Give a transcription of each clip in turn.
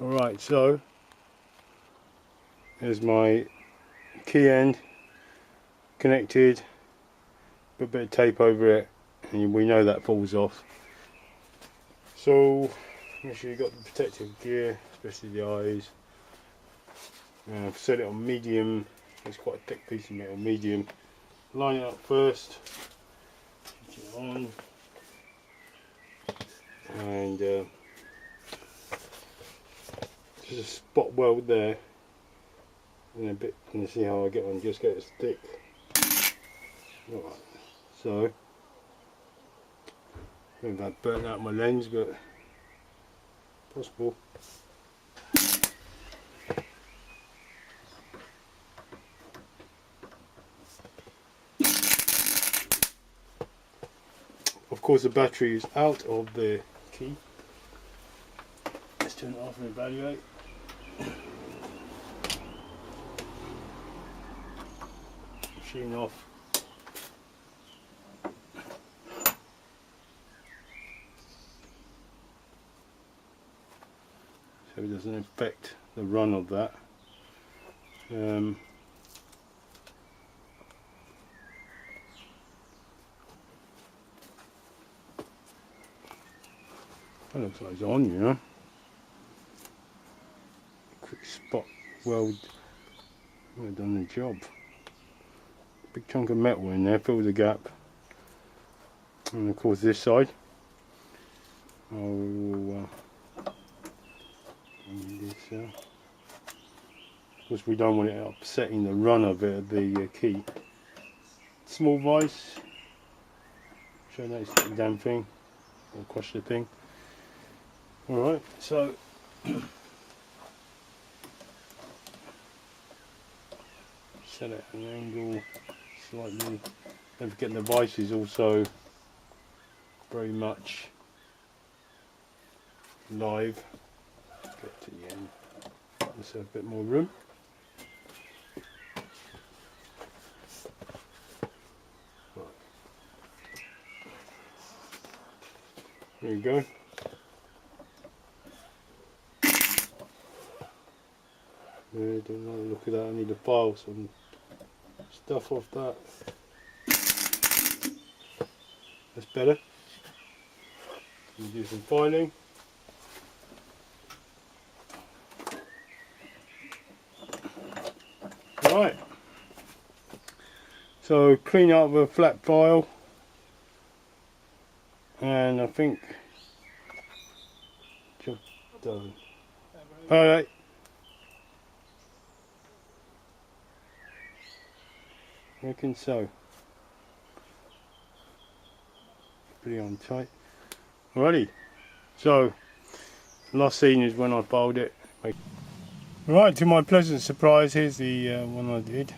Alright, so there's my key end connected, put a bit of tape over it, and we know that falls off. So make sure you've got the protective gear, especially the eyes. I've set it on medium. It's quite a thick piece of metal, medium. Line it up first, switch it on, and there's a spot weld there, and a bit. You see how I get on? Just get it thick. Alright, so I think I've burnt out my lens, but possible. Of course, the battery is out of the key. Let's turn it off and evaluate. Machine off. So it doesn't affect the run of that. That looks like it's on, you know. Quick spot weld. Would have done the job. Big chunk of metal in there, fill the gap. And of course this side. Of course we don't want it upsetting the run of it, the key. Small vice. Show that it's not a damn thing. Or crush the thing. Alright, so set it at an angle slightly. Don't forget the vice is also very much live. Get to the end. Let's have a bit more room. Right. There you go. Don't like the look of that. I need to file some stuff off that. That's better. You do some filing. Right. So clean up with a flat file, and I think job done. All right. Reckon so. Pretty on tight. Alrighty. So last scene is when I filed it. Right, to my pleasant surprise, here's the one I did,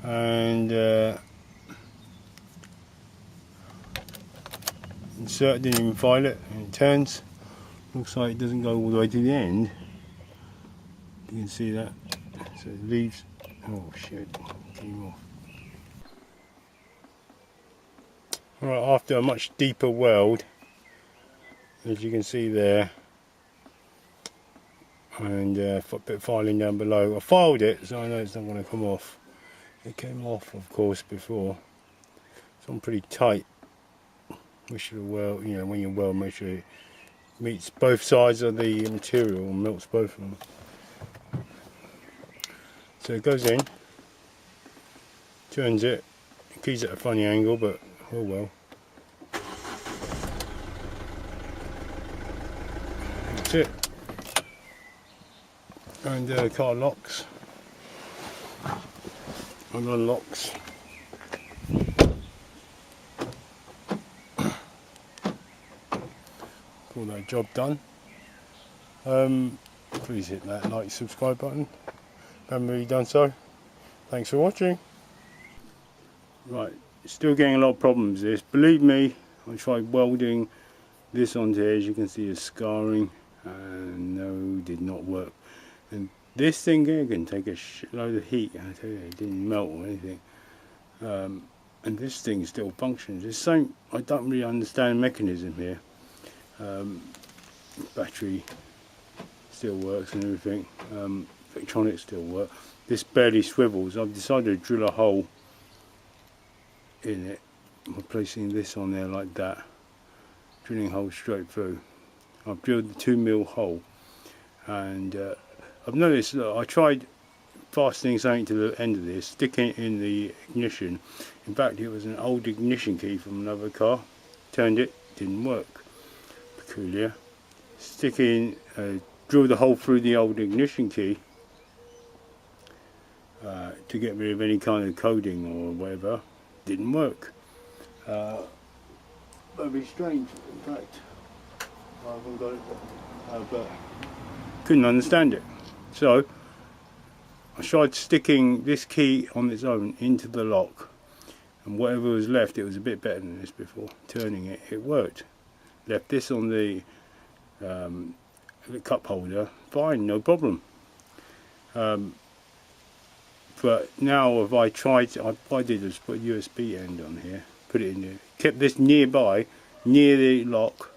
and insert, didn't even file it, and it turns. Looks like it doesn't go all the way to the end. You can see that. So it leaves. Oh shit, came off. Right, after a much deeper weld, as you can see there, and a bit of filing down below. I filed it, so I know it's not going to come off. It came off, of course, before. So I'm pretty tight. We should weld, you know, when you weld, make sure it meets both sides of the material and melts both of them. So it goes in, turns it, keys at a funny angle, but oh well. That's it. And car locks. And unlocks. Call that job done. Please hit that like, subscribe button. Haven't really done so. Thanks for watching. Right, still getting a lot of problems with this. Believe me, I tried welding this onto here, as you can see, is scarring, and no, did not work. And this thing here can take a shitload of heat. I tell you, it didn't melt or anything. And this thing still functions. It's same. I don't really understand the mechanism here. Battery still works and everything. Electronics still work. This barely swivels. I've decided to drill a hole in it. I'm placing this on there like that, drilling holes straight through. I've drilled the 2mm hole, and I've noticed that I tried fastening something to the end of this, sticking it in the ignition. In fact, it was an old ignition key from another car. Turned it, didn't work. Peculiar. Drill the hole through the old ignition key to get rid of any kind of coding or whatever. Didn't work. Very strange, in fact. I haven't got it, but couldn't understand it. So I tried sticking this key on its own into the lock, and whatever was left, it was a bit better than this before. Turning it, it worked. Left this on the cup holder, fine, no problem. But now if I tried, I did is put a USB end on here, put it in there, kept this nearby, near the lock,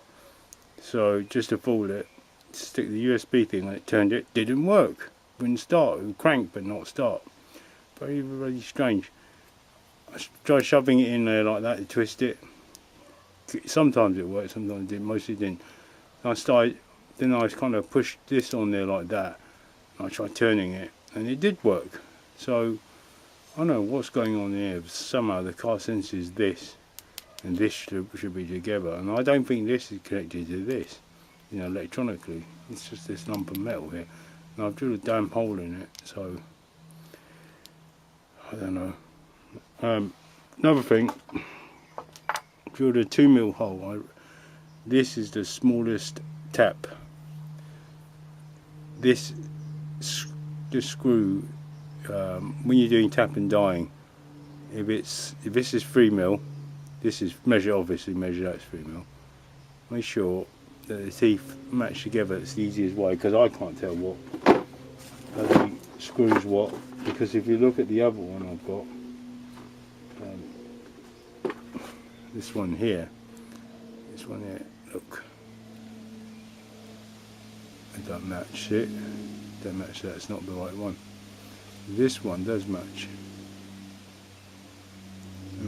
so just to fool it, stick the USB thing on it, turned it, didn't work, wouldn't start, it would crank but not start. Very, very strange. I tried shoving it in there like that to twist it. Sometimes it worked, sometimes it didn't, mostly didn't. Then I kind of pushed this on there like that, and I tried turning it, and it did work. So I don't know what's going on here. Somehow the car senses this, and this should be together, and I don't think this is connected to this, you know, electronically. It's just this lump of metal here, and I've drilled a damn hole in it, so I don't know. Another thing, drilled a 2mm hole. This is the smallest tap. This screw, when you're doing tap and dyeing, if this is 3mm, this is obviously measure that's 3mm. Make sure that the teeth match together. It's the easiest way, because I can't tell what bloody screws what. Because if you look at the other one I've got, this one here, look, they don't match it. Don't match that. It's not the right one. This one does match.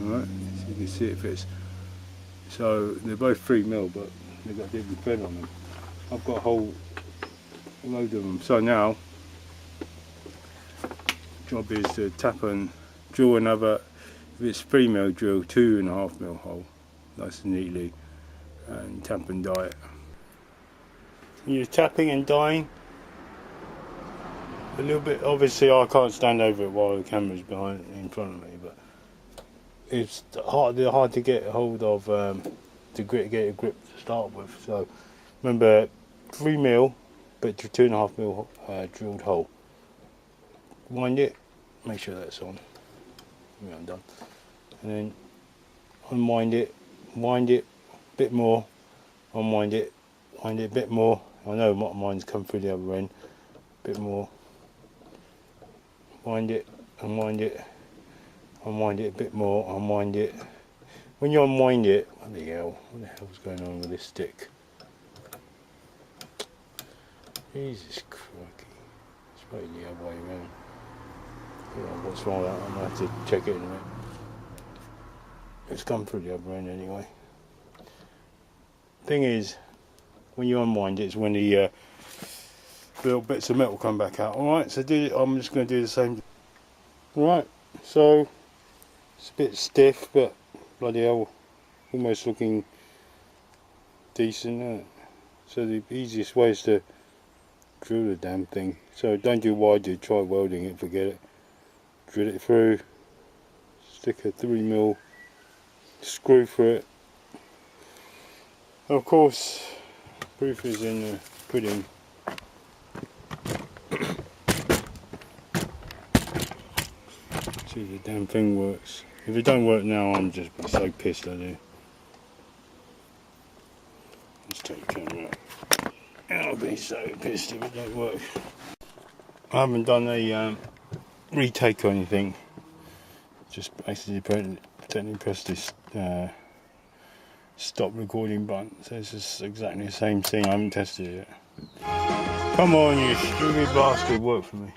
Alright, so you can see it fits. So they're both 3mm, but they've got different thread on them. I've got a whole load of them. So now, job is to tap and drill another. If it's 3mm, drill 2.5mm hole, nice and neatly, and tap and dye it. You're tapping and dyeing a little bit. Obviously I can't stand over it while the camera's in front of me, but it's hard to get a hold of, to get a grip to start with. So remember, 3mm but 2.5mm drilled hole. Wind it, make sure that's on. I'm done. And then unwind it, wind it a bit more, unwind it, wind it a bit more. I know mine's come through the other end. A bit more. Wind it, unwind it, unwind it a bit more, unwind it. When you unwind it, what the hell's going on with this stick? Jesus crikey. It's right the other way around. I don't know what's wrong with that. I'm going to have to check it in a minute. It's come through the other end anyway. Thing is, when you unwind it, it's when the little bits of metal come back out. Alright, so I'm just going to do the same. Alright, so it's a bit stiff, but bloody hell, almost looking decent, isn't it? So the easiest way is to drill the damn thing. So don't do what I did, try welding it, forget it. Drill it through, stick a 3mm screw through it. And of course, proof is in the pudding. See if the damn thing works. If it don't work now, I'm just so pissed at it. Let's take the camera out. I'll be so pissed if it don't work. I haven't done a retake or anything. Just basically press this stop recording button. So it's just exactly the same thing. I haven't tested it yet. Come on, you stupid bastard, work for me.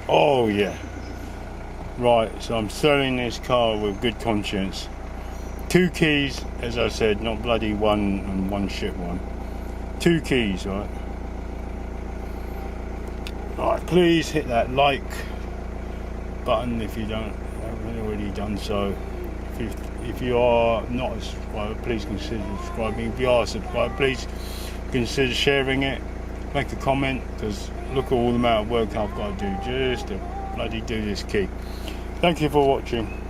Oh yeah. Right, so I'm selling this car with good conscience. 2 keys, as I said, not bloody one and one shit one. 2 keys, right? Right, please hit that like button if you haven't already done so. If you are not a subscriber, please consider subscribing. If you are subscribed, please consider sharing it. Make a comment, because look at all the amount of work I've got to do just to bloody do this key. Thank you for watching.